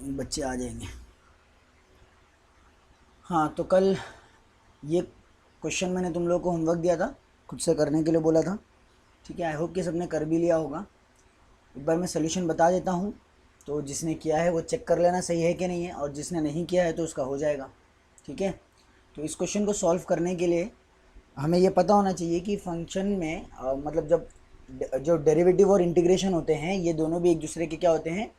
बच्चे आ जाएंगे। हाँ, तो कल ये क्वेश्चन मैंने तुम लोगों को होमवर्क दिया था, खुद से करने के लिए बोला था। ठीक है, आई होप कि सबने कर भी लिया होगा। एक बार मैं सोल्यूशन बता देता हूँ, तो जिसने किया है वो चेक कर लेना सही है कि नहीं है, और जिसने नहीं किया है तो उसका हो जाएगा। ठीक है, तो इस क्वेश्चन को सॉल्व करने के लिए हमें ये पता होना चाहिए कि फंक्शन में मतलब जब जो डेरिवेटिव और इंटीग्रेशन होते हैं, ये दोनों भी एक दूसरे के क्या होते हैं,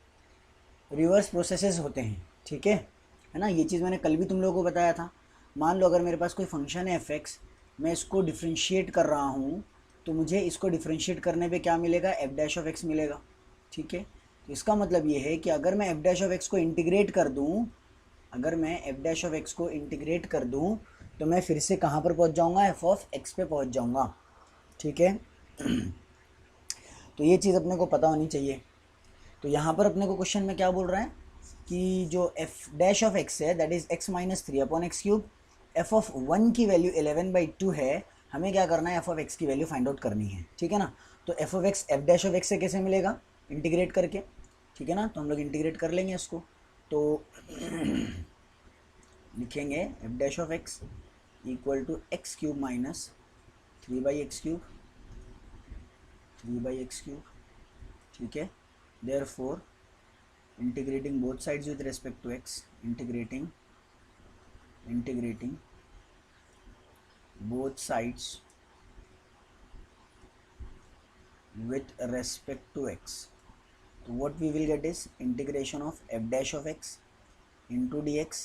रिवर्स प्रोसेसेस होते हैं। ठीक है ना, ये चीज़ मैंने कल भी तुम लोगों को बताया था। मान लो अगर मेरे पास कोई फंक्शन है एफ एक्स, मैं इसको डिफ्रेंशिएट कर रहा हूँ, तो मुझे इसको डिफ्रेंशिएट करने पे क्या मिलेगा, एफ डैश ऑफ एक्स मिलेगा। ठीक है, तो इसका मतलब ये है कि अगर मैं एफ डैश ऑफ एक्स को इंटीग्रेट कर दूँ, अगर मैं एफ डैश ऑफ एक्स को इंटीग्रेट कर दूँ, तो मैं फिर से कहाँ पर पहुँच जाऊँगा, एफ ऑफ एक्स पे पहुँच जाऊँगा। ठीक है, तो ये चीज़ अपने को पता होनी चाहिए। तो यहाँ पर अपने को क्वेश्चन में क्या बोल रहा है कि जो एफ डैश ऑफ एक्स है, that is x minus three upon x cube, F of one की वैल्यू 11/2 है, हमें क्या करना है, एफ ऑफ एक्स की वैल्यू फाइंड आउट करनी है। ठीक है ना, तो F of x f dash of x से कैसे मिलेगा, इंटीग्रेट करके। ठीक है ना, तो हम लोग इंटीग्रेट कर लेंगे इसको। तो लिखेंगे f dash of x equal to x cube minus 3/x³ 3/x³। ठीक है, therefore integrating both sides with respect to x, integrating both sides with respect to x, so what we will get is integration of f dash of x into dx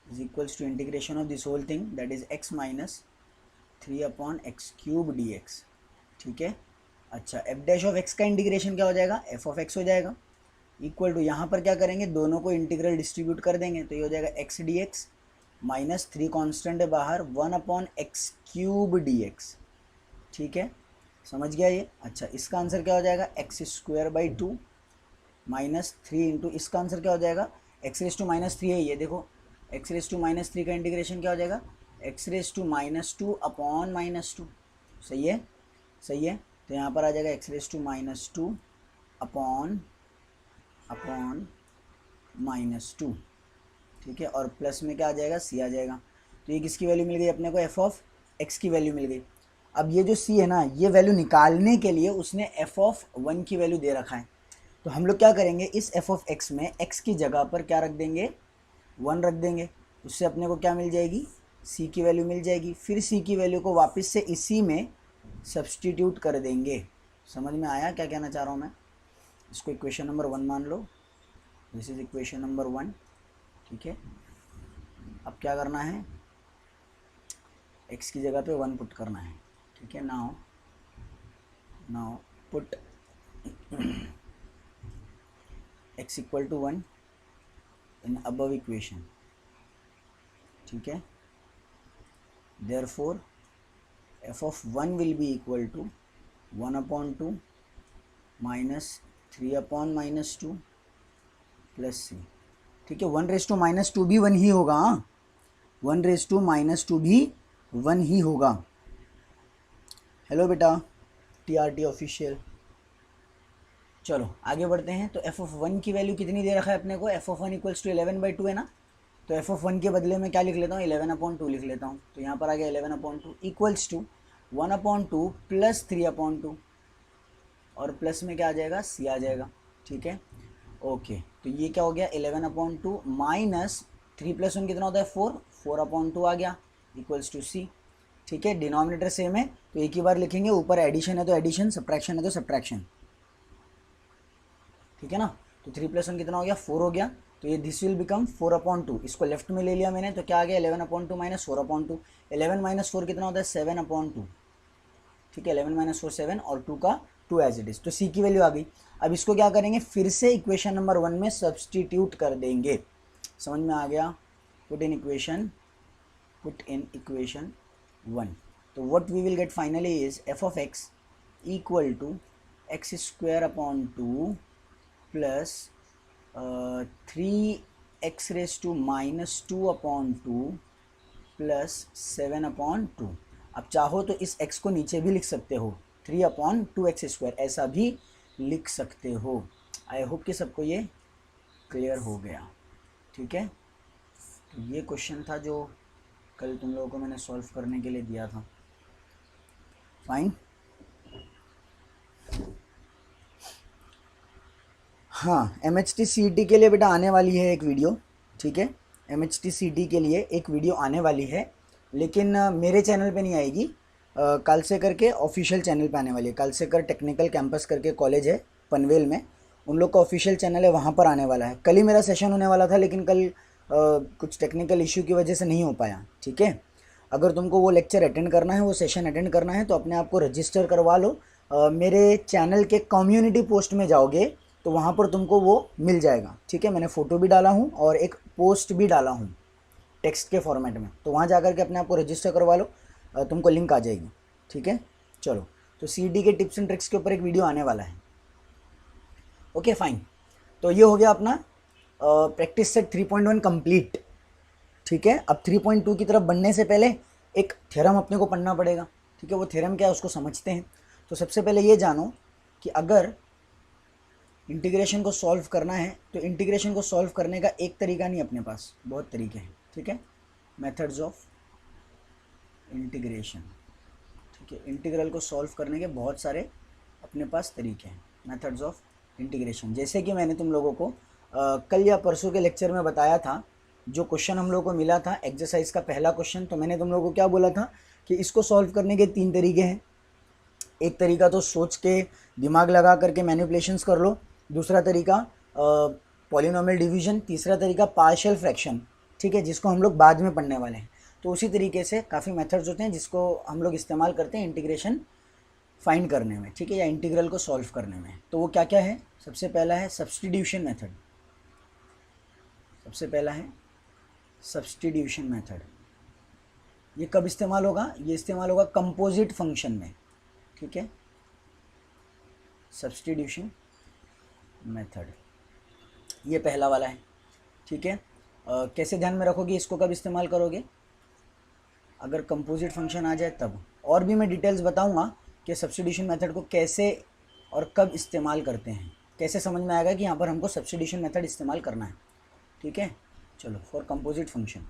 is equals to integration of this whole thing, that is x minus 3/x³ dx। ठीक है, अच्छा f dash of x का integration क्या हो जाएगा, f of x हो जाएगा, equal to यहाँ पर क्या करेंगे, दोनों को इंटीग्रल डिस्ट्रीब्यूट कर देंगे, तो ये हो जाएगा x d x minus 3 constant है बाहर, 1/x³ dx। ठीक है, समझ गया ये। अच्छा, इसका आंसर क्या हो जाएगा, x²/2 माइनस 3 इंटू इसका आंसर क्या हो जाएगा, x⁻³ है, ये देखो x⁻³ का इंटीग्रेशन क्या हो जाएगा, x⁻² अपॉन -2। सही है, सही है, तो यहाँ पर आ जाएगा x⁻² अपॉन -2। ठीक है, और प्लस में क्या आ जाएगा, सी आ जाएगा। तो ये किसकी वैल्यू मिल गई अपने को, एफ ऑफ एक्स की वैल्यू मिल गई। अब ये जो सी है ना, ये वैल्यू निकालने के लिए उसने एफ ऑफ वन की वैल्यू दे रखा है, तो हम लोग क्या करेंगे, इस एफ ऑफ एक्स में एक्स की जगह पर क्या रख देंगे, 1 रख देंगे। उससे अपने को क्या मिल जाएगी, सी की वैल्यू मिल जाएगी। फिर सी की वैल्यू को वापस से इसी में सब्सटीट्यूट कर देंगे। समझ में आया क्या कहना चाह रहा हूँ मैं। इसको इक्वेशन नंबर 1 मान लो, दिस इज इक्वेशन नंबर 1। ठीक है, अब क्या करना है, x की जगह पे 1 पुट करना है। ठीक है, now put x equal to 1 in above equation. ठीक है, therefore f of 1 will be equal to 1/2 minus 3/-2 plus c. ठीक है, 1⁻² भी 1 ही होगा, 1⁻² भी 1 ही होगा। हेलो बेटा, TRT ऑफिशियल। चलो आगे बढ़ते हैं। तो एफ ऑफ 1 की वैल्यू कितनी दे रखा है अपने को, एफ ऑफ 1 इक्वल्स टू 11/2 है ना, तो एफ ऑफ 1 के बदले में क्या लिख लेता हूँ, 11/2 लिख लेता हूँ। तो यहाँ पर आ गया 11/2 इक्वल्स टू 1/2 प्लस 3/2, और प्लस में क्या आ जाएगा, सी आ जाएगा। ठीक है, ओके, तो ये क्या हो गया, 11/2 माइनस 3 + 1 कितना होता है, 4/2 आ गया इक्वल्स टू सी। ठीक है, डिनोमिनेटर सेम है तो एक ही बार लिखेंगे, ऊपर एडिशन है तो एडिशन, सब्ट्रैक्शन है तो सब्ट्रैक्शन। ठीक है ना, तो 3 + 1 कितना हो गया, 4 हो गया, तो ये दिस विल बिकम 4/2। इसको लेफ्ट में ले लिया मैंने, तो क्या आ गया, 11/2 माइनस 4/2। 11 - 4 कितना होता है, 7/2। ठीक है, 11 - 4 7, और 2 का 2 एज इट इज, तो सी की वैल्यू आ गई। अब इसको क्या करेंगे, फिर से इक्वेशन नंबर 1 में सब्सटीट्यूट कर देंगे। समझ में आ गया, पुट इन इक्वेशन 1। तो what we will get finally is f of x equal to x²/2 plus 3x⁻² plus 7/2। अब चाहो तो इस x को नीचे भी लिख सकते हो, 3/2x², ऐसा भी लिख सकते हो। आई होप कि सबको ये क्लियर हो गया। ठीक है, तो ये क्वेश्चन था जो कल तुम लोगों को मैंने सॉल्व करने के लिए दिया था। फाइन। हाँ, MHT-CET के लिए बेटा आने वाली है एक वीडियो, ठीक है। MHT-CET के लिए एक वीडियो आने वाली है, लेकिन मेरे चैनल पे नहीं आएगी, कालसेकर के ऑफिशियल चैनल पे आने वाली है। कालसेकर टेक्निकल कैंपस करके कॉलेज है पनवेल में, उन लोग का ऑफिशियल चैनल है, वहाँ पर आने वाला है। कल ही मेरा सेशन होने वाला था, लेकिन कल कुछ टेक्निकल इश्यू की वजह से नहीं हो पाया, ठीक है। अगर तुमको वो लेक्चर अटेंड करना है, वो सेशन अटेंड करना है, तो अपने आप को रजिस्टर करवा लो। मेरे चैनल के कम्युनिटी पोस्ट में जाओगे तो वहाँ पर तुमको वो मिल जाएगा, ठीक है। मैंने फ़ोटो भी डाला हूँ और एक पोस्ट भी डाला हूँ टेक्स्ट के फॉर्मेट में, तो वहाँ जा कर के अपने आप को रजिस्टर करवा लो, तुमको लिंक आ जाएगी, ठीक है। चलो, तो CET के टिप्स एंड ट्रिक्स के ऊपर एक वीडियो आने वाला है। ओके फाइन, तो ये हो गया अपना प्रैक्टिस सेट 3.1 कंप्लीट, ठीक है। अब 3.2 की तरफ बढ़ने से पहले एक थ्योरम अपने को पढ़ना पड़ेगा, ठीक है। वो थ्योरम क्या है उसको समझते हैं। तो सबसे पहले ये जानो कि अगर इंटीग्रेशन को सॉल्व करना है तो इंटीग्रेशन को सॉल्व करने का एक तरीका नहीं, अपने पास बहुत तरीके हैं, ठीक है। मेथड्स ऑफ इंटीग्रेशन, ठीक है। इंटीग्रल को सॉल्व करने के बहुत सारे अपने पास तरीके हैं, मेथड्स ऑफ इंटीग्रेशन। जैसे कि मैंने तुम लोगों को कल या परसों के लेक्चर में बताया था, जो क्वेश्चन हम लोगों को मिला था एक्सरसाइज का पहला क्वेश्चन, तो मैंने तुम लोगों को क्या बोला था कि इसको सॉल्व करने के 3 तरीके हैं। एक तरीका तो सोच के दिमाग लगा करके मैनिपुलेशंस कर लो, दूसरा तरीका पॉलिनोमियल डिवीजन, तीसरा तरीका पार्शियल फ्रैक्शन, ठीक है, जिसको हम लोग बाद में पढ़ने वाले हैं। तो उसी तरीके से काफ़ी मेथड्स होते हैं जिसको हम लोग इस्तेमाल करते हैं इंटीग्रेशन फाइंड करने में, ठीक है, या इंटीग्रल को सॉल्व करने में। तो वो क्या क्या है? सबसे पहला है सब्स्टिट्यूशन मेथड, सबसे पहला है सब्स्टिट्यूशन मेथड। ये कब इस्तेमाल होगा? ये इस्तेमाल होगा कंपोजिट फंक्शन में, ठीक है, सब्स्टिट्यूशन मेथड, ये पहला वाला है, ठीक है। कैसे ध्यान में रखोगे इसको, कब इस्तेमाल करोगे? अगर कंपोजिट फंक्शन आ जाए तब। और भी मैं डिटेल्स बताऊंगा कि सब्स्टिट्यूशन मेथड को कैसे और कब इस्तेमाल करते हैं, कैसे समझ में आएगा कि यहाँ पर हमको सब्स्टिट्यूशन मेथड इस्तेमाल करना है, ठीक है। चलो, for composite function.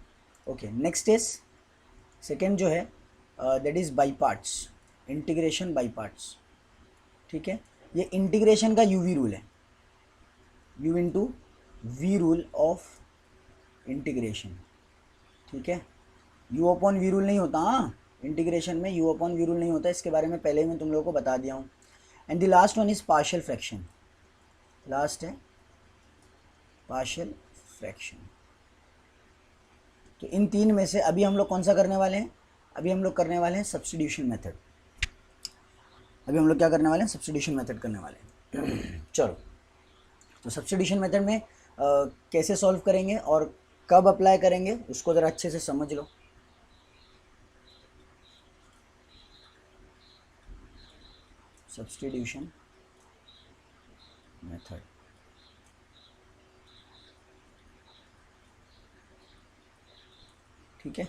Okay, next is second जो है that is by parts, integration by parts, ठीक है। ये इंटीग्रेशन का यूवी रूल है, u into V rule of integration, ठीक है। u अपॉन वी रूल नहीं होता, हाँ, इंटीग्रेशन में u अपॉन वी रूल नहीं होता, इसके बारे में पहले ही मैं तुम लोगों को बता दिया हूँ। And the last one is partial fraction, last है पार्शियल फ्रैक्शन। तो इन तीन में से अभी हम लोग कौन सा करने वाले हैं? अभी हम लोग करने वाले हैं सब्स्टिट्यूशन मेथड। अभी हम लोग क्या करने वाले हैं? सब्स्टिट्यूशन मेथड करने वाले हैं। चलो, तो सब्स्टिट्यूशन मेथड में कैसे सॉल्व करेंगे और कब अप्लाई करेंगे उसको ज़रा अच्छे से समझ लो। सब्स्टिट्यूशन मेथड, ठीक है।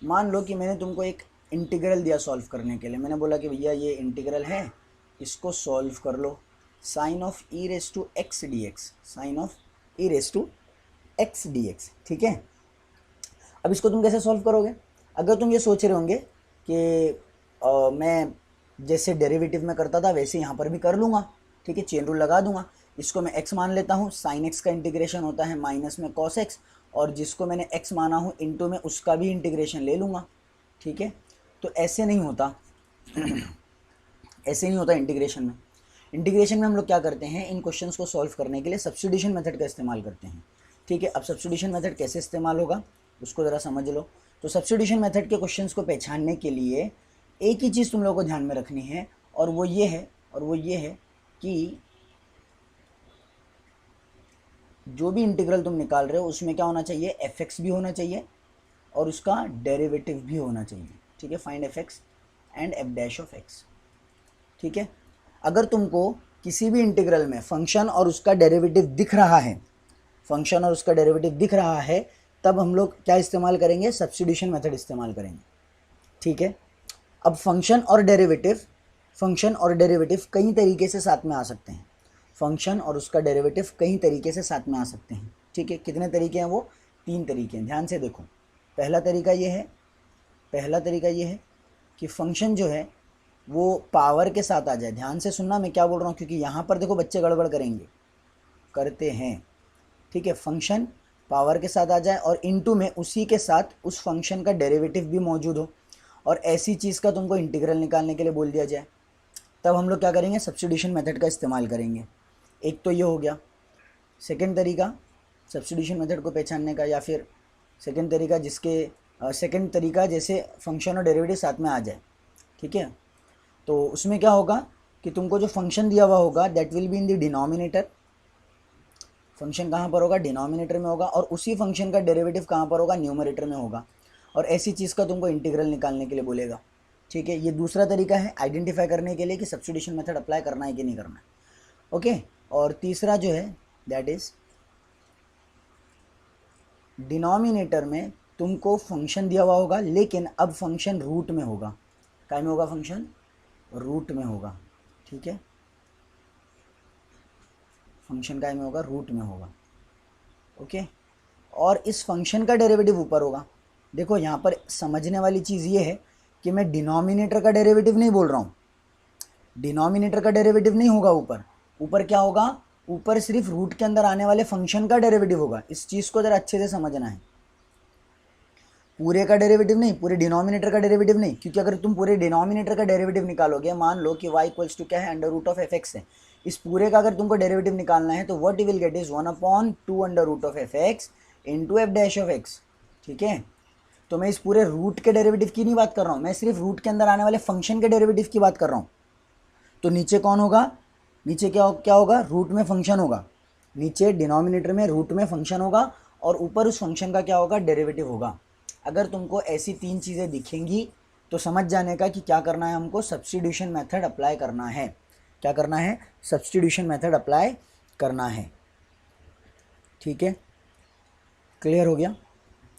मान लो कि मैंने तुमको एक इंटीग्रल दिया सॉल्व करने के लिए, मैंने बोला कि भैया ये इंटीग्रल है, इसको सॉल्व कर लो, sine of e raise to x d x, sine of e raise to x d x, ठीक है। अब इसको तुम कैसे सॉल्व करोगे? अगर तुम ये सोच रहे होंगे कि मैं जैसे डेरिवेटिव में करता था वैसे यहाँ पर भी कर लूँगा, ठीक है, चेन रूल लगा दूंगा। इसको मैं x मान लेता हूँ, साइन एक्स का इंटीग्रेशन होता है माइनस में कॉस एक्स, और जिसको मैंने x माना हूँ इनटू में उसका भी इंटीग्रेशन ले लूँगा, ठीक है। तो ऐसे नहीं होता ऐसे नहीं होता इंटीग्रेशन में। इंटीग्रेशन में हम लोग क्या करते हैं, इन क्वेश्चंस को सॉल्व करने के लिए सब्स्टिट्यूशन मेथड का इस्तेमाल करते हैं, ठीक है। अब सब्स्टिट्यूशन मेथड कैसे इस्तेमाल होगा उसको ज़रा समझ लो। तो सब्स्टिट्यूशन मेथड के क्वेश्चंस को पहचानने के लिए एक ही चीज़ तुम लोगों को ध्यान में रखनी है, और वो ये है कि जो भी इंटीग्रल तुम निकाल रहे हो उसमें क्या होना चाहिए? fx भी होना चाहिए और उसका डेरिवेटिव भी होना चाहिए, ठीक है। Find fx and f dash of x, ठीक है। अगर तुमको किसी भी इंटीग्रल में फंक्शन और उसका डेरिवेटिव दिख रहा है, फंक्शन और उसका डेरिवेटिव दिख रहा है, तब हम लोग क्या इस्तेमाल करेंगे? सब्स्टिट्यूशन मेथड इस्तेमाल करेंगे, ठीक है। अब फंक्शन और डेरिवेटिव कई तरीके से साथ में आ सकते हैं, फंक्शन और उसका डेरिवेटिव कई तरीके से साथ में आ सकते हैं, ठीक है, कितने तरीके हैं वो? 3 तरीके हैं। ध्यान से देखो, पहला तरीका ये है कि फंक्शन जो है वो पावर के साथ आ जाए। ध्यान से सुनना मैं क्या बोल रहा हूँ, क्योंकि यहाँ पर देखो बच्चे गड़बड़ करते हैं। ठीक है, फंक्शन पावर के साथ आ जाए और इनटू में उसी के साथ उस फंक्शन का डेरिवेटिव भी मौजूद हो, और ऐसी चीज़ का तुमको इंटीग्रल निकालने के लिए बोल दिया जाए, तब हम लोग क्या करेंगे? सब्स्टिट्यूशन मेथड का इस्तेमाल करेंगे। एक तो ये हो गया। सेकंड तरीका सब्स्टिट्यूशन मेथड को पहचानने का, या फिर सेकंड तरीका जैसे फंक्शन और डेरिवेटिव साथ में आ जाए। ठीक है, तो उसमें क्या होगा कि तुमको जो फंक्शन दिया हुआ होगा that will be in the denominator. Function कहाँ पर होगा? डिनोमिनेटर में होगा, और उसी फंक्शन का डेरिवेटिव कहाँ पर होगा? न्यूमरेटर में होगा, और ऐसी चीज़ का तुमको इंटीग्रल निकालने के लिए बोलेगा। ठीक है, ये दूसरा तरीका है आइडेंटिफाई करने के लिए कि सब्स्टिट्यूशन मेथड अप्लाई करना है कि नहीं करना है। ओके, और तीसरा जो है दैट इज़ डिनोमिनेटर में तुमको फंक्शन दिया हुआ होगा, लेकिन अब फंक्शन रूट में होगा। क्या में होगा? फंक्शन रूट में होगा। ठीक है, फंक्शन का में होगा? रूट में होगा। ओके, और इस फंक्शन का डेरिवेटिव ऊपर होगा। देखो यहाँ पर समझने वाली चीज़ ये है कि मैं डिनोमिनेटर का डेरिवेटिव नहीं बोल रहा हूँ। डिनोमिनेटर का डेरिवेटिव नहीं होगा ऊपर क्या होगा? ऊपर सिर्फ रूट के अंदर आने वाले फंक्शन का डेरिवेटिव होगा। इस चीज़ को ज़रा अच्छे से समझना है। पूरे का डेरिवेटिव नहीं, पूरे डिनोमिनेटर का डेरिवेटिव नहीं, क्योंकि अगर तुम पूरे डिनोमिनेटर का डेरिवेटिव निकालोगे, मान लो कि y इक्वल्स टू क्या है? Under root of f x है। इस पूरे का अगर तुमको डेरिवेटिव निकालना है तो what you will get is 1/2 under root of f x into f dash of x. ठीक है, तो मैं इस पूरे रूट के डेरिवेटिव की नहीं बात कर रहा हूँ, मैं सिर्फ रूट के अंदर आने वाले फंक्शन के डेरिवेटिव की बात कर रहा हूँ। तो नीचे कौन होगा? नीचे क्या होगा? रूट में फंक्शन होगा। नीचे डिनोमिनेटर में रूट में फंक्शन होगा, और ऊपर उस फंक्शन का क्या होगा? डेरिवेटिव होगा। अगर तुमको ऐसी 3 चीज़ें दिखेंगी तो समझ जाने का कि क्या करना है, हमको सब्स्टिट्यूशन मेथड अप्लाई करना है। क्या करना है? सब्स्टिट्यूशन मेथड अप्लाई करना है। ठीक है, क्लियर हो गया?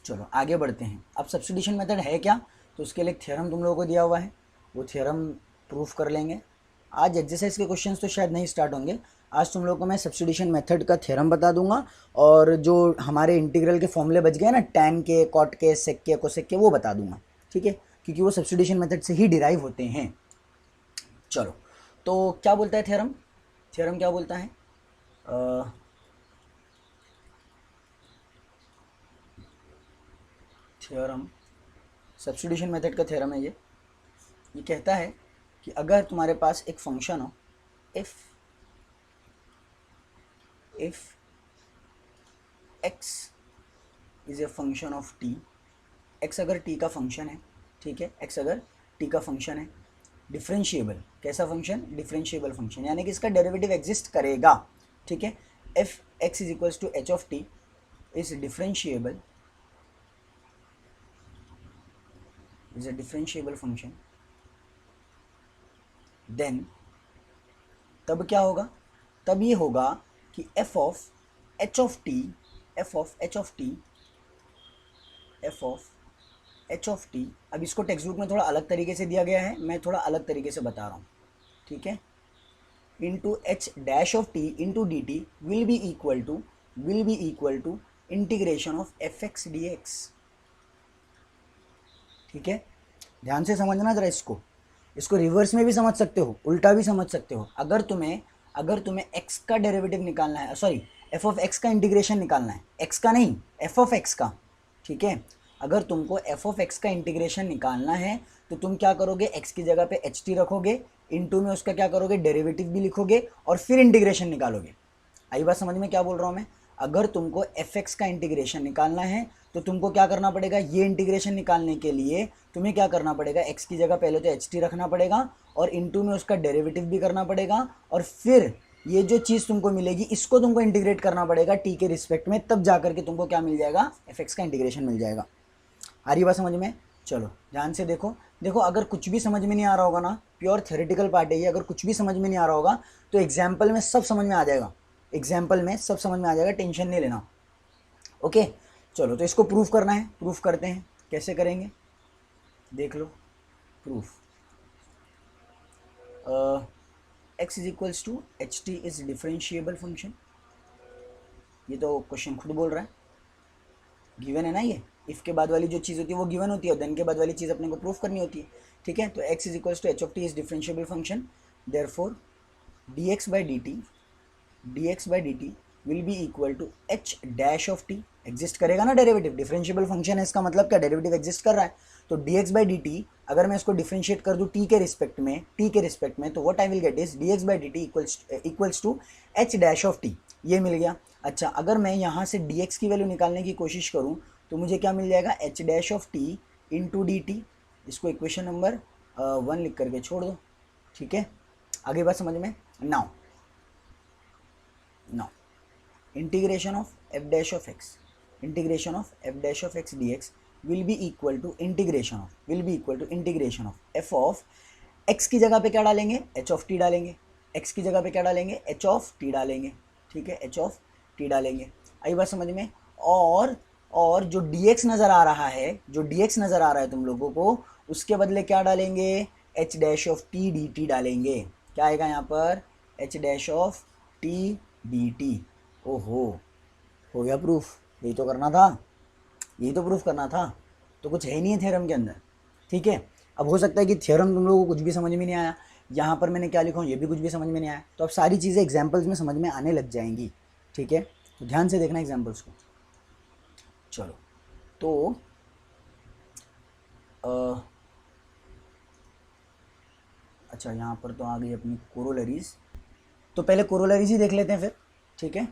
चलो आगे बढ़ते हैं। अब सब्स्टिट्यूशन मेथड है क्या, तो उसके लिए एक थ्योरम तुम लोगों को दिया हुआ है, वो थ्योरम प्रूफ कर लेंगे। आज एक्सरसाइज के क्वेश्चंस तो शायद नहीं स्टार्ट होंगे। आज तुम लोगों को मैं सब्स्टिट्यूशन मेथड का थ्योरम बता दूंगा, और जो हमारे इंटीग्रल के फॉर्मूले बच गए ना, टैन के, कॉट के, सेक के, कोसेक के, वो बता दूंगा। ठीक है, क्योंकि वो सब्स्टिट्यूशन मेथड से ही डिराइव होते हैं। चलो, तो क्या बोलता है थ्योरम? थ्योरम क्या बोलता है? थ्योरम सब्स्टिट्यूशन मेथड का थ्योरम है ये कहता है कि अगर तुम्हारे पास एक फंक्शन हो, if x is a function of t, x अगर t का फंक्शन है, ठीक है, x अगर t का फंक्शन है, डिफरेंशिएबल, कैसा फंक्शन? डिफरेंशिएबल फंक्शन, यानी कि इसका डेरिवेटिव एग्जिस्ट करेगा। ठीक है, f x is equals to h of t is differentiable, is a differentiable function, then तब क्या होगा? तब ये होगा कि f of h of t अब इसको टेक्स्ट बुक में थोड़ा अलग तरीके से दिया गया है, मैं थोड़ा अलग तरीके से बता रहा हूँ। ठीक है, into h dash of t into d t will be equal to integration of f x d x. ठीक है, ध्यान से समझना जरा इसको रिवर्स में भी समझ सकते हो, उल्टा भी समझ सकते हो। अगर तुम्हें x का डेरिवेटिव निकालना है, सॉरी f ऑफ x का इंटीग्रेशन निकालना है, x का नहीं, f ऑफ x का। ठीक है, अगर तुमको f ऑफ x का इंटीग्रेशन निकालना है तो तुम क्या करोगे? x की जगह पे ht रखोगे, इनटू में उसका क्या करोगे? डेरिवेटिव भी लिखोगे, और फिर इंटीग्रेशन निकालोगे। आई बात समझ में क्या बोल रहा हूँ मैं? अगर तुमको fx का इंटीग्रेशन निकालना है तो तुमको क्या करना पड़ेगा? ये इंटीग्रेशन निकालने के लिए तुम्हें क्या करना पड़ेगा? x की जगह पहले तो ht रखना पड़ेगा, और इनटू में उसका डेरिवेटिव भी करना पड़ेगा, और फिर ये जो चीज़ तुमको मिलेगी इसको तुमको इंटीग्रेट करना पड़ेगा t के रिस्पेक्ट में, तब जाकर के तुमको क्या मिल जाएगा? fx का इंटीग्रेशन मिल जाएगा। आ रही बात समझ में? चलो ध्यान से देखो, अगर कुछ भी समझ में नहीं आ रहा होगा ना, प्योर थ्योरेटिकल पार्ट है ये, अगर कुछ भी समझ में नहीं आ रहा होगा तो एग्जाम्पल में सब समझ में आ जाएगा, टेंशन नहीं लेना। ओके, चलो तो इसको प्रूफ करना है, प्रूफ करते हैं। कैसे करेंगे देख लो। Proof x is equals to h t is differentiable function, ये तो क्वेश्चन खुद बोल रहा है, गिवन है ना ये। इफ़ के बाद वाली जो चीज़ होती है वो गिवन होती है और देन के बाद वाली चीज़ अपने को प्रूफ करनी होती है, ठीक है। तो x is equals to h of t is differentiable function, therefore dx by dt will be equal to h dash of t. Exist करेगा ना डेरिवेटिव, डिफरेंशिएबल फंक्शन है, इसका मतलब क्या, डेरिवेटिव एग्जिस्ट कर रहा है। तो dx/dt अगर मैं इसको डिफरेंशिएट कर दूं t के रिस्पेक्ट में, तो what I will get is dx/dt equals to h dash of t, ये मिल गया। अच्छा, अगर मैं यहाँ से dx की वैल्यू निकालने की कोशिश करूँ तो मुझे क्या मिल जाएगा, h dash of t into d T. इसको इक्वेशन नंबर 1 लिख करके छोड़ दो, ठीक है। आगे बात समझ में। Now integration of f dash of x dx will be equal to integration of f of x की जगह पे क्या डालेंगे, h of t डालेंगे, x की जगह पे क्या डालेंगे, h of t डालेंगे, ठीक है, h of t डालेंगे। आई बात समझ में। और जो dx नज़र आ रहा है, तुम लोगों को, उसके बदले क्या डालेंगे, h dash of t dt डालेंगे। क्या आएगा यहाँ पर, h dash of t dt। ओहो, हो गया प्रूफ। यही तो करना था, प्रूफ करना था। तो कुछ है ही नहीं है थ्योरम के अंदर, ठीक है। अब हो सकता है कि थ्योरम तुम लोगों को कुछ भी समझ में नहीं आया, यहाँ पर मैंने क्या लिखा हूँ ये भी कुछ भी समझ में नहीं आया, तो अब सारी चीज़ें एग्जाम्पल्स में समझ में आने लग जाएंगी, ठीक है। तो ध्यान से देखना एग्जाम्पल्स को। चलो तो अच्छा, यहाँ पर तो आ गई अपनी कोरोलरीज। तो पहले कोरोलरीज ही देख लेते हैं फिर, ठीक है,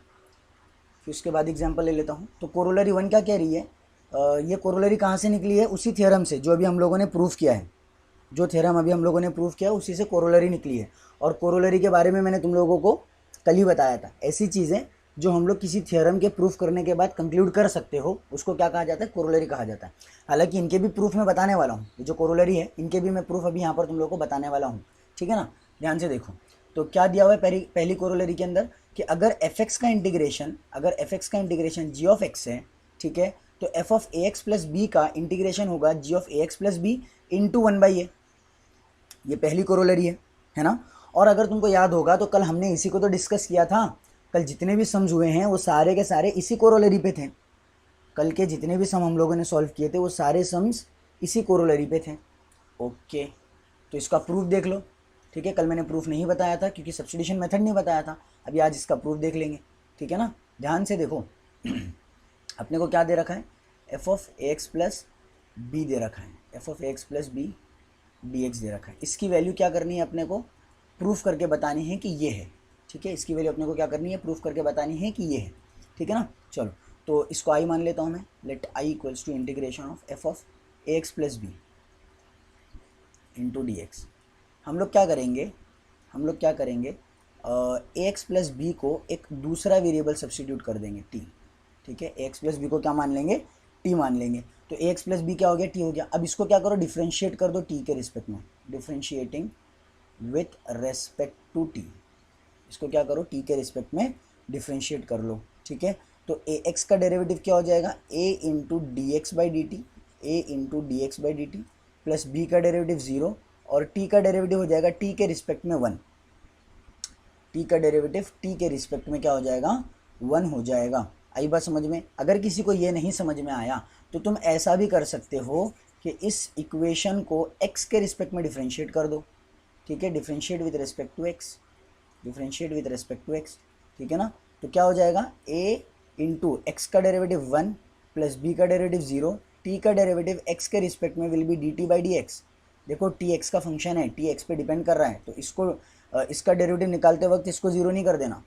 फिर उसके बाद एग्जाम्पल ले लेता हूँ। तो कोरोलरी 1 क्या कह रही है, ये कोरोलरी कहाँ से निकली है, उसी थ्योरम से जो अभी हम लोगों ने प्रूफ किया है, उसी से कोरोलरी निकली है। और कोरोलरी के बारे में मैंने तुम लोगों को कल ही बताया था, ऐसी चीज़ें जो हम लोग किसी थ्योरम के प्रूफ करने के बाद कंक्लूड कर सकते हो, उसको क्या कहा जाता है, कोरोलरी कहा जाता है। हालांकि इनके भी प्रूफ मैं बताने वाला हूँ, ये जो कोरोलरी है इनके भी मैं प्रूफ अभी यहाँ पर तुम लोगों को बताने वाला हूँ, ठीक है ना। ध्यान से देखो, तो क्या दिया हुआ है पहली कोरोलरी के अंदर कि अगर f(x) का इंटीग्रेशन g ऑफ x है, ठीक है, तो f of ax plus b का इंटीग्रेशन होगा g of ax plus b into 1/a। ये पहली कोरोलरी है ना। और अगर तुमको याद होगा तो कल हमने इसी को तो डिस्कस किया था, कल जितने भी सम्स हुए हैं वो सारे के सारे इसी कोरोलरी पे थे। कल के जितने भी सम हम लोगों ने सॉल्व किए थे वो सारे सम्स इसी कोरोलरी पे थे। ओके, तो इसका प्रूफ देख लो, ठीक है। कल मैंने प्रूफ नहीं बताया था क्योंकि सब्स्टिट्यूशन मेथड नहीं बताया था, अभी आज इसका प्रूफ देख लेंगे, ठीक है ना। ध्यान से देखो अपने को क्या दे रखा है, f of ax plus b दे रखा है, f of ax plus b dx दे रखा है। इसकी वैल्यू क्या करनी है अपने को, प्रूफ करके बतानी है कि ये है, ठीक है। इसकी वैल्यू अपने को क्या करनी है, प्रूफ करके बतानी है कि ये है, ठीक है ना। चलो तो इसको आई मान लेता हूँ मैं, let I equals to integration of f of ax plus b into dx। हम लोग क्या करेंगे, ax प्लस बी को एक दूसरा वेरिएबल सब्स्टिट्यूट कर देंगे t, ठीक है। ax प्लस बी को क्या मान लेंगे, t मान लेंगे। तो ax प्लस बी क्या हो गया, t हो गया। अब इसको क्या करो, डिफ्रेंशिएट कर दो t के रिस्पेक्ट में, differentiating with respect to t। इसको क्या करो, t के रिस्पेक्ट में डिफ्रेंशिएट कर लो, ठीक है। तो ax का डेरिवेटिव क्या हो जाएगा, a into D x by D T plus b का डेरिवेटिव 0 और t का डेरिवेटिव हो जाएगा t के रिस्पेक्ट में 1। t का डेरिवेटिव t के रिस्पेक्ट में क्या हो जाएगा, 1 हो जाएगा। आई बात समझ में। अगर किसी को ये नहीं समझ में आया तो तुम ऐसा भी कर सकते हो कि इस इक्वेशन को x के रिस्पेक्ट में डिफ्रेंशिएट कर दो, ठीक है। Differentiate with respect to x, ठीक है ना। तो क्या हो जाएगा, a इंटू एक्स का डेरिवेटिव 1 प्लस b का डेरिवेटिव 0, t का डेरिवेटिव x के रिस्पेक्ट में will be dt by d x. देखो t x का फंक्शन है, t x पे डिपेंड कर रहा है, तो इसको इसका डेरिवेटिव निकालते वक्त इसको 0 नहीं कर देना।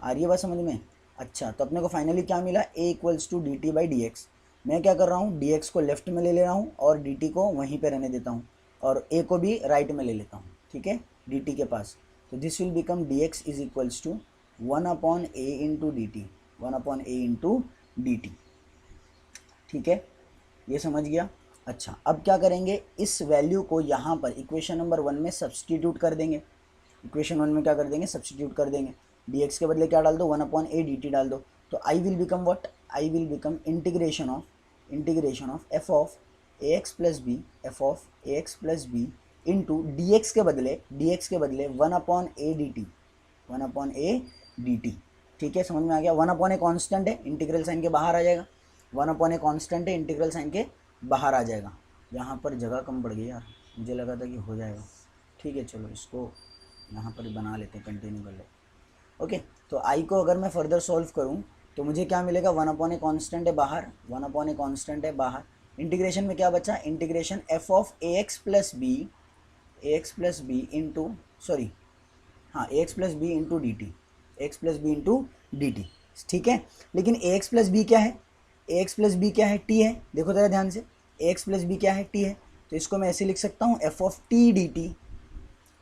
आ रही है बात समझ में। अच्छा, तो अपने को फाइनली क्या मिला, a equals to d t by d x. मैं क्या कर रहा हूँ, डी एक्स को लेफ्ट में ले रहा हूँ और डी टी को वहीं पे रहने देता हूँ और a को भी राइट में ले लेता हूँ, ठीक है, डी टी के पास। तो this will become d x is equals to 1/a into d t, 1/a into d t, ठीक है, ये समझ गया। अच्छा, अब क्या करेंगे, इस वैल्यू को यहाँ पर इक्वेशन नंबर 1 में सब्स्टिट्यूट कर देंगे। इक्वेशन 1 में क्या कर देंगे, सब्स्टिट्यूट कर देंगे। dx के बदले क्या डाल दो, 1/a dt डाल दो। तो i will become what, i will become integration of f of ax plus b into dx के बदले 1/a dt, 1/a dt, ठीक है, समझ में आ गया। 1 अपॉन ए कॉन्स्टेंट है, इंटीग्रल साइन के बाहर आ जाएगा। 1 अपॉन ए कॉन्स्टेंट है, इंटीग्रल साइन के बाहर आ जाएगा। यहाँ पर जगह कम पड़ गई यार, मुझे लगा था कि हो जाएगा। ठीक है चलो इसको यहाँ पर बना लेते हैं, कंटिन्यू कर लेते। ओके, तो आई को अगर मैं फर्दर सॉल्व करूँ तो मुझे क्या मिलेगा, 1 अपॉन ए कॉन्स्टेंट है बाहर, 1 अपॉन ए कॉन्स्टेंट है बाहर। इंटीग्रेशन में क्या बचा, integration f of a x plus b into sorry हाँ a x plus b into d t, x plus b into d t. ठीक है, लेकिन ए एक्स प्लस बी क्या है, ए एक्स प्लस बी क्या है, टी है। देखो ज़रा ध्यान से, ए एक्स प्लस बी क्या है, टी है। तो इसको मैं ऐसे लिख सकता हूँ F of t D T,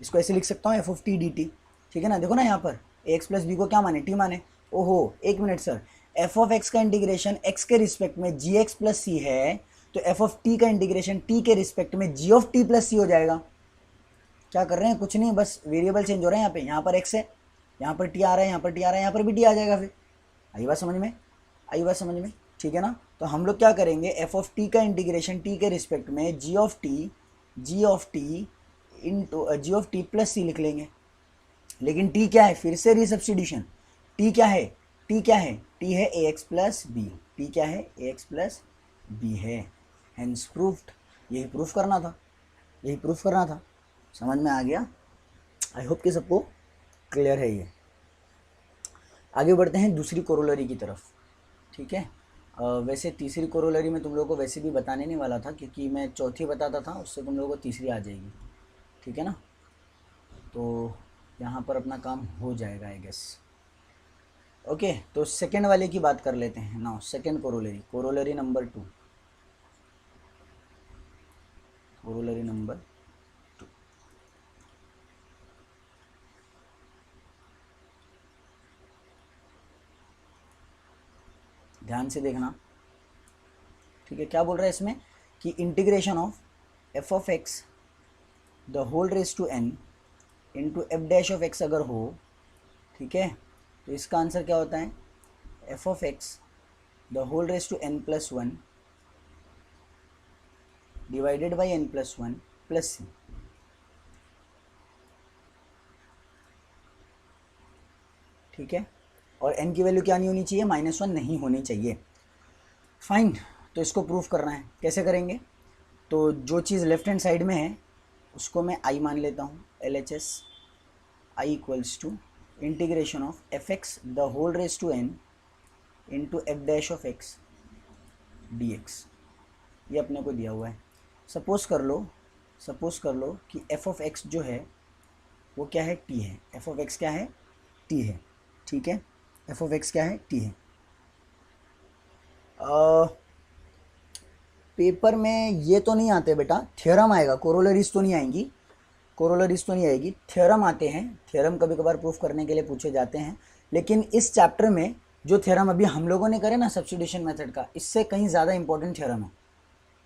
इसको ऐसे लिख सकता हूँ F of t D t. ठीक है ना, देखो ना यहाँ पर ए एक्स प्लस बी को क्या माने, टी माने। ओहो एक minute sir, F of x का इंटीग्रेशन एक्स के रिस्पेक्ट में जी एक्स प्लस सी है, तो एफ ऑफ टी का इंटीग्रेशन टी के रिस्पेक्ट में जी ऑफ टी प्लस सी हो जाएगा। क्या कर रहे हैं, कुछ नहीं, बस वेरिएबल चेंज हो रहे हैं। यहाँ पर एक्स है, यहाँ पर टी आ रहा है, यहाँ पर टी आ रहा है, यहाँ पर भी टी आ जाएगा। फिर आई बात समझ में, आई बात समझ में। ठीक है ना, तो हम लोग क्या करेंगे, एफ ऑफ टी का इंटीग्रेशन टी के रिस्पेक्ट में g of t into g of t plus c लिख लेंगे। लेकिन टी क्या है, फिर से रीसब्स्टिट्यूशन, टी क्या है, टी क्या है, टी है ए एक्स प्लस बी, टी क्या है, ए एक्स प्लस बी है। हैंस प्रूफ्ड, यही प्रूफ करना था, यही प्रूफ करना था। समझ में आ गया, आई होप कि सबको क्लियर है ये। आगे बढ़ते हैं दूसरी कोरोलरी की तरफ। ठीक है, वैसे तीसरी कोरोलरी में तुम लोगों को वैसे भी बताने नहीं वाला था, क्योंकि मैं चौथी बताता था, उससे तुम लोगों को तीसरी आ जाएगी। ठीक है ना, तो यहाँ पर अपना काम हो जाएगा आई गेस। ओके, तो सेकेंड वाले की बात कर लेते हैं now. Second corollary, corollary number 2, corollary number 2। ध्यान से देखना। ठीक है, क्या बोल रहा है इसमें कि integration of f of x the whole raise to n into f dash of x अगर हो, ठीक है, तो इसका आंसर क्या होता है, f of x the whole raise to n plus one divided by n plus one plus c. ठीक है, और n की वैल्यू क्या नहीं होनी चाहिए, -1 नहीं होनी चाहिए। फाइन, तो इसको प्रूफ करना है, कैसे करेंगे। तो जो चीज़ लेफ्ट हैंड साइड में है उसको मैं i मान लेता हूँ, LHS i equals to integration of f x the whole raise to n into f dash of x d x. ये अपने को दिया हुआ है। सपोज़ कर लो कि एफ ऑफ एक्स जो है वो क्या है, t है। एफ ऑफ एक्स क्या है, t है। ठीक है, एफ ऑफ एक्स क्या है, t है। पेपर में ये तो नहीं आते बेटा, थ्योरम आएगा, कोरोलरीज तो नहीं आएंगी, कोरोलरीज तो नहीं आएगी, थ्योरम आते हैं। थ्योरम कभी कभार प्रूफ करने के लिए पूछे जाते हैं, लेकिन इस चैप्टर में जो थ्योरम अभी हम लोगों ने करे ना सब्स्टिट्यूशन मेथड का, इससे कहीं ज़्यादा इंपॉर्टेंट थ्योरम है।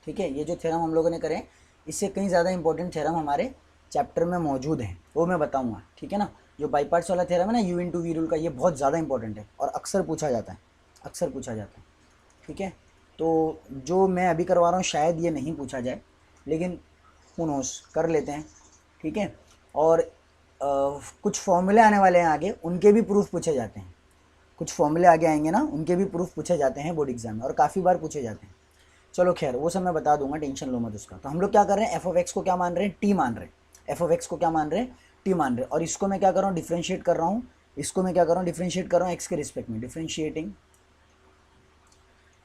ठीक है, ये जो थ्योरम हम लोगों ने करे इससे कहीं ज़्यादा इंपॉर्टेंट थ्योरम हमारे चैप्टर में मौजूद है, वो मैं बताऊँगा। ठीक है ना, जो बाई पार्ट्स वाला थ्योरम है ना, यू इंटू वी रूल का, ये बहुत ज़्यादा इंपॉर्टेंट है और अक्सर पूछा जाता है, अक्सर पूछा जाता है। ठीक है, तो जो मैं अभी करवा रहा हूँ शायद ये नहीं पूछा जाए, लेकिन हू नोस, कर लेते हैं। ठीक है, और कुछ फॉर्मूले आने वाले हैं आगे, उनके भी प्रूफ पूछे जाते हैं। कुछ फॉर्मूले आगे आएंगे ना, उनके भी प्रूफ पूछे जाते हैं बोर्ड एग्जाम में, और काफ़ी बार पूछे जाते हैं। चलो खैर, वो सब मैं बता दूंगा, टेंशन लो मत उसका। तो हम लोग क्या कर रहे हैं, एफ ऑफ एक्स को क्या मान रहे हैं, टी मान रहे हैं। एफ ऑफ एक्स को क्या मान रहे हैं, टी मान रहे हैं। और इसको मैं क्या कर रहा हूँ, डिफ्रेंशिएट कर रहा हूँ, इसको मैं क्या कर रहा हूँ, डिफ्रेंशिएट कर रहा हूँ एक्स के रिस्पेक्ट में, differentiating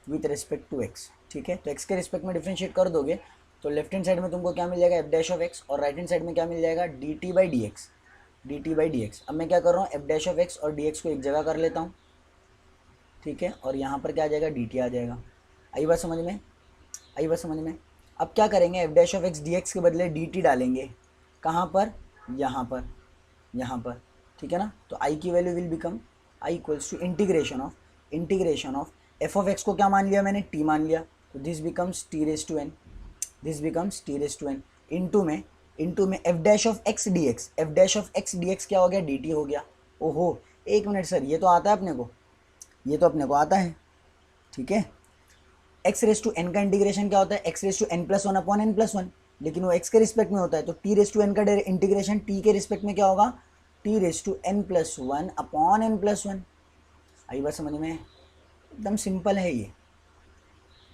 with respect to x. ठीक है, तो एक्स के रिस्पेक्ट में डिफ्रेंशिएट कर दोगे तो लेफ्ट हैंड साइड में तुमको क्या मिल जाएगा, एफ डैश ऑफ एक्स, और राइट हैंड साइड में क्या मिल जाएगा, d t by d x, D t by d x. अब मैं क्या कर रहा हूँ, एफ डैश ऑफ एक्स और डी एक्स को एक जगह कर लेता हूँ। ठीक है, और यहाँ पर क्या आ जाएगा, डी टी आ जाएगा। आई बात समझ में, आई बात समझ में। अब क्या करेंगे, F dash of x d x के बदले डी टी डालेंगे, कहाँ पर, यहाँ पर, यहाँ पर। ठीक है ना, तो आई की value will become I equals to integration of f of x को क्या मान लिया मैंने, टी मान लिया, तो this becomes t raise to n, this becomes t raise to n, into में f dash of x d x, f dash of x d x क्या हो गया, डी टी हो गया। ओहो एक मिनट सर, ये तो आता है अपने को, ये तो अपने को आता है। ठीक है, एक्स रेज टू एन का इंटीग्रेशन क्या होता है, x raise to n plus one upon n plus one, लेकिन वो एक्स के रिस्पेक्ट में होता है। तो टी रेज टू एन का इंटीग्रेशन टी के रिस्पेक्ट में क्या होगा, t raise to n plus one upon n plus one. आई बात समझ में? एकदम सिंपल है ये।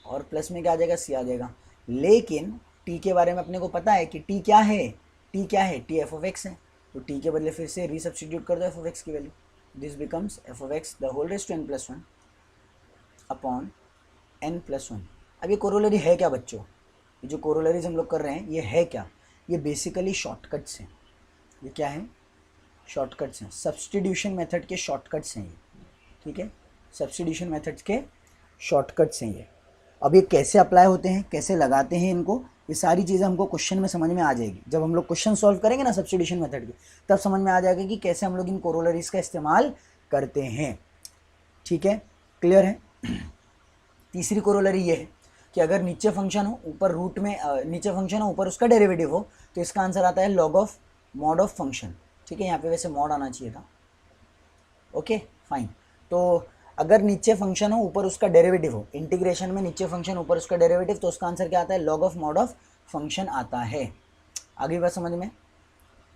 और प्लस में क्या आ जाएगा, सी आ जाएगा। लेकिन टी के बारे में अपने को पता है कि टी क्या है, टी क्या है, टी एफ ऑफ एक्स है। तो टी के बदले फिर से रीसब्स्टिट्यूट कर दो एफ ऑफ एक्स की value, this becomes f of x the whole raise to n plus one upon n plus one. अब ये कोरोलरी है क्या बच्चों? ये जो कोरोलरीज हम लोग कर रहे हैं ये है क्या? ये बेसिकली शॉर्टकट्स हैं। ये क्या है? शॉर्टकट्स हैं, सब्स्टिट्यूशन मेथड के शॉर्टकट्स हैं ये, ठीक है, सब्स्टिट्यूशन मेथड्स के शॉर्टकट्स हैं ये। अब ये कैसे अप्लाई होते हैं, कैसे लगाते हैं इनको, ये सारी चीज़ें हमको क्वेश्चन में समझ में आ जाएगी। जब हम लोग क्वेश्चन सॉल्व करेंगे ना सब्स्टिट्यूशन मेथड की, तब समझ में आ जाएगा कि कैसे हम लोग इन कोरोलरीज का इस्तेमाल करते हैं, ठीक है, क्लियर है। तीसरी कोरोलरी ये है कि अगर नीचे फंक्शन हो, ऊपर रूट में नीचे फंक्शन हो, ऊपर उसका डेरिवेटिव हो, तो इसका आंसर आता है log of mod of function, ठीक है, यहाँ पे वैसे मॉड आना चाहिए था, ओके फाइन। तो अगर नीचे फंक्शन हो, ऊपर उसका डेरिवेटिव हो, इंटीग्रेशन में नीचे फंक्शन ऊपर उसका डेरिवेटिव, तो उसका आंसर क्या आता है, log of mod of function आता है। आगे बात समझ में?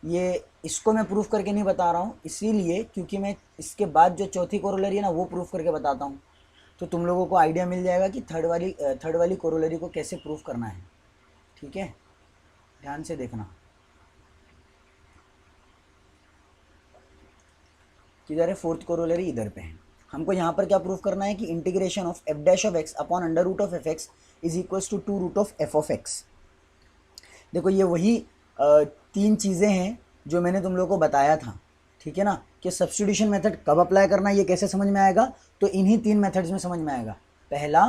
ये इसको मैं प्रूफ करके नहीं बता रहा हूँ इसीलिए क्योंकि मैं इसके बाद जो चौथी कोरोलरी है ना वो प्रूफ करके बताता हूँ, तो तुम लोगों को आइडिया मिल जाएगा कि थर्ड वाली कोरोलरी को कैसे प्रूफ करना है, ठीक है, ध्यान से देखना। किधर है फोर्थ कोरोलरी? इधर पे है। हमको यहाँ पर क्या प्रूफ करना है कि integration of f dash of x upon under root of f x is equals to 2 root of f of x. देखो ये वही तीन चीज़ें हैं जो मैंने तुम लोगों को बताया था, ठीक है ना, कि सब्स्टिट्यूशन मेथड कब अप्लाई करना है ये कैसे समझ में आएगा, तो इन्हीं तीन मेथड्स में समझ में आएगा, पहला,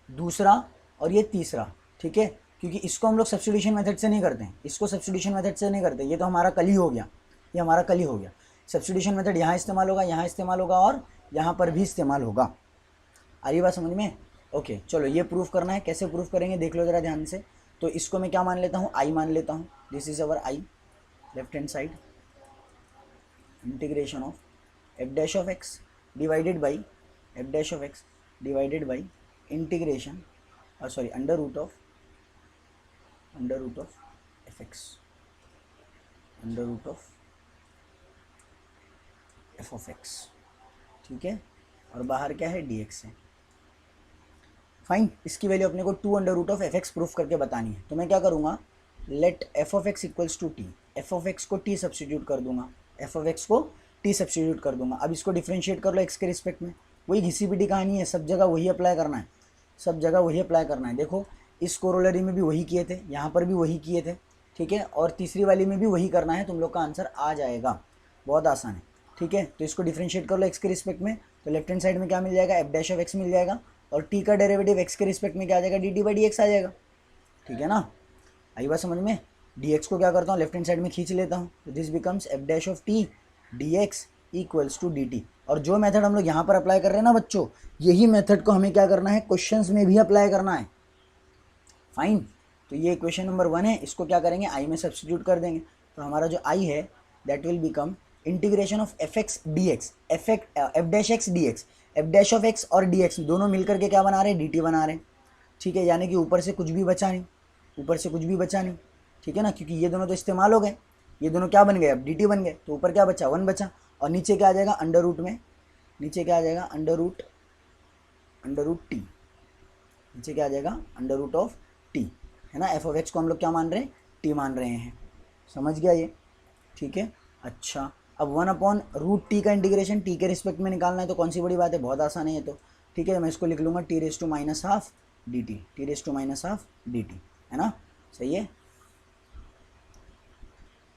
दूसरा और ये तीसरा, ठीक है, क्योंकि इसको हम लोग सब्स्टिट्यूशन मेथड से नहीं करते हैं, इसको सब्स्टिट्यूशन मेथड से नहीं करते, ये तो हमारा कल ही हो गया, ये हमारा कल ही हो गया। सब्स्टिट्यूशन मेथड यहाँ इस्तेमाल होगा, यहाँ इस्तेमाल होगा और यहाँ पर भी इस्तेमाल होगा। आ रही बात समझ में? ओके चलो ये प्रूफ करना है, कैसे प्रूफ करेंगे देख लो ज़रा ध्यान से। तो इसको मैं क्या मान लेता हूँ, आई मान लेता हूँ, this is our I, left hand side, integration of f dash of x divided by f dash of x divided by integration sorry under root of f x, under root of f of x, ठीक है, और बाहर क्या है, d x है, fine. इसकी value अपने को 2 under root of f x proof करके बतानी है। तो मैं क्या करूँगा, let f of x equals to t, f of x को टी सब्स्टिट्यूट कर दूंगा, एफ ऑफ एक्स को टी सब्स्टिट्यूट कर दूंगा। अब इसको डिफ्रेंशिएट कर लो एक्स के रिस्पेक्ट में, वही घिसी पिटी कहानी है, सब जगह वही अप्लाई करना है, सब जगह वही अप्लाई करना है। देखो इस कोरोलरी में भी वही किए थे, यहाँ पर भी वही किए थे, ठीक है, और तीसरी वाली में भी वही करना है, तुम लोग का आंसर आ जाएगा, बहुत आसान है, ठीक है। तो इसको डिफ्रेंशिएट कर लो एक्स के रिस्पेक्ट में, तो लेफ्ट हैंड साइड में क्या मिल जाएगा, एफ डैश ऑफ एक्स मिल जाएगा, और टी का डेरिवेटिव एक्स के रिस्पेक्ट में क्या आ जाएगा, d t by d x आ जाएगा, ठीक है ना। आई बात समझ में? डी एक्स को क्या करता हूँ, लेफ्ट हैंड साइड में खींच लेता हूँ, तो this becomes f dash of t d x equals to d t. और जो मेथड हम लोग यहाँ पर अप्लाई कर रहे हैं ना बच्चों, यही मेथड को हमें क्या करना है, क्वेश्चंस में भी अप्लाई करना है, फाइन। तो ये इक्वेशन नंबर 1 है, इसको क्या करेंगे, आई में सब्स्टिट्यूट कर देंगे, तो हमारा जो आई है that will become integration of f x d x, f dash x d x, f dash of x और डी एक्स दोनों मिलकर के क्या बना रहे हैं, डी टी बना रहे हैं, ठीक है, यानी कि ऊपर से कुछ भी बचा नहीं, ऊपर से कुछ भी बचा नहीं, ठीक है ना, क्योंकि ये दोनों तो इस्तेमाल हो गए, ये दोनों क्या बन गए, अब डी टी बन गए, तो ऊपर क्या बचा, 1 बचा, और नीचे क्या आ जाएगा, अंडर रूट में, नीचे क्या आ जाएगा, अंडर रूट टी, नीचे क्या आ जाएगा, अंडर रूट ऑफ टी, है ना। एफ ऑफ एक्स को हम लोग क्या मान रहे हैं, टी मान रहे हैं, समझ गया ये, ठीक है। अच्छा अब 1 अपॉन रूट टी का इंटीग्रेशन टी के रिस्पेक्ट में निकालना है, तो कौन सी बड़ी बात है, बहुत आसान है ये तो, ठीक है। मैं इसको लिख लूँगा t raise to minus half d t, t raise to minus half d t, है ना, सही है,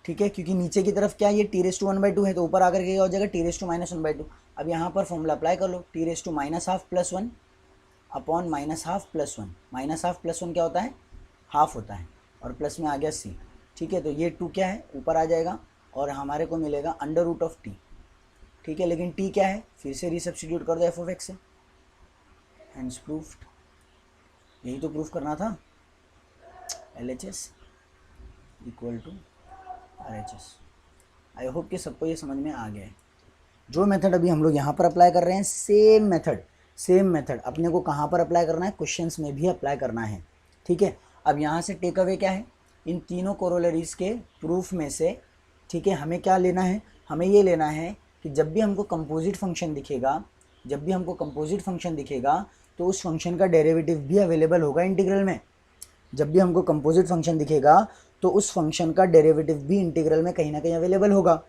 ठीक है, क्योंकि नीचे की तरफ क्या है, ये टी रेस टू 1/2 है, तो ऊपर आकर के क्या हो जाएगा, टी रेस टू माइनस 1/2। अब यहाँ पर फॉर्मूला अप्लाई कर लो, t raise to minus half plus 1 upon minus half plus 1, minus half plus 1 क्या होता है, हाफ होता है, और प्लस में आ गया सी, ठीक है। तो ये 2 क्या है, ऊपर आ जाएगा, और हमारे को मिलेगा अंडर रूट ऑफ टी, ठीक है। लेकिन टी क्या है, फिर से रीसब्स्टिट्यूट कर दो एफ ऑफ एक्स से, हैंड्स प्रूफ्ड, यही तो प्रूफ करना था, L H S equal to R H S. I hope कि सबको ये समझ में आ गया है। जो मेथड अभी हम लोग यहाँ पर अप्लाई कर रहे हैं, सेम मेथड अपने को कहाँ पर अप्लाई करना है, क्वेश्चंस में भी अप्लाई करना है, ठीक है। अब यहाँ से टेक अवे क्या है, इन तीनों कोरोलरीज के प्रूफ में से, ठीक है, हमें क्या लेना है, हमें ये लेना है कि जब भी हमको कंपोजिट फंक्शन दिखेगा जब भी हमको कंपोजिट फंक्शन दिखेगा तो उस फंक्शन का डेरिवेटिव भी अवेलेबल होगा इंटीग्रल में। जब भी हमको कंपोजिट फंक्शन दिखेगा तो उस फंक्शन का डेरिवेटिव भी इंटीग्रल में कहीं ना कहीं अवेलेबल होगा।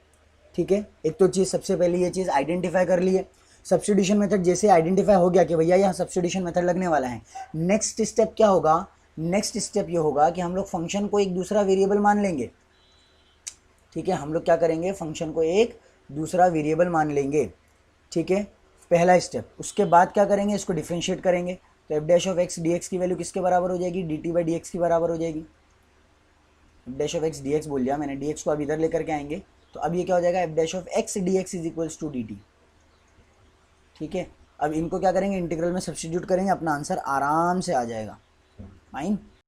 ठीक है, एक तो चीज़ सबसे पहले ये चीज़ आइडेंटिफाई कर ली है। सब्स्टिट्यूशन मेथड जैसे आइडेंटिफाई हो गया कि भैया यहाँ सब्स्टिट्यूशन मेथड लगने वाला है, नेक्स्ट स्टेप क्या होगा? नेक्स्ट स्टेप ये होगा कि हम लोग फंक्शन को एक दूसरा वेरिएबल मान लेंगे। ठीक है, हम लोग क्या करेंगे? फंक्शन को एक दूसरा वेरिएबल मान लेंगे। ठीक है, पहला स्टेप। उसके बाद क्या करेंगे? इसको डिफ्रेंशिएट करेंगे। तो F dash of x d x की वैल्यू किसके बराबर हो जाएगी? D t by d x की बराबर हो जाएगी। F dash of x d x बोल दिया मैंने, डी एक्स को अब इधर लेकर के आएंगे तो अब ये क्या हो जाएगा? F dash of x d x is equals to d t. ठीक है, अब इनको क्या करेंगे? इंटीग्रल में सब्स्टिट्यूट करेंगे, अपना आंसर आराम से आ जाएगा। फाइन।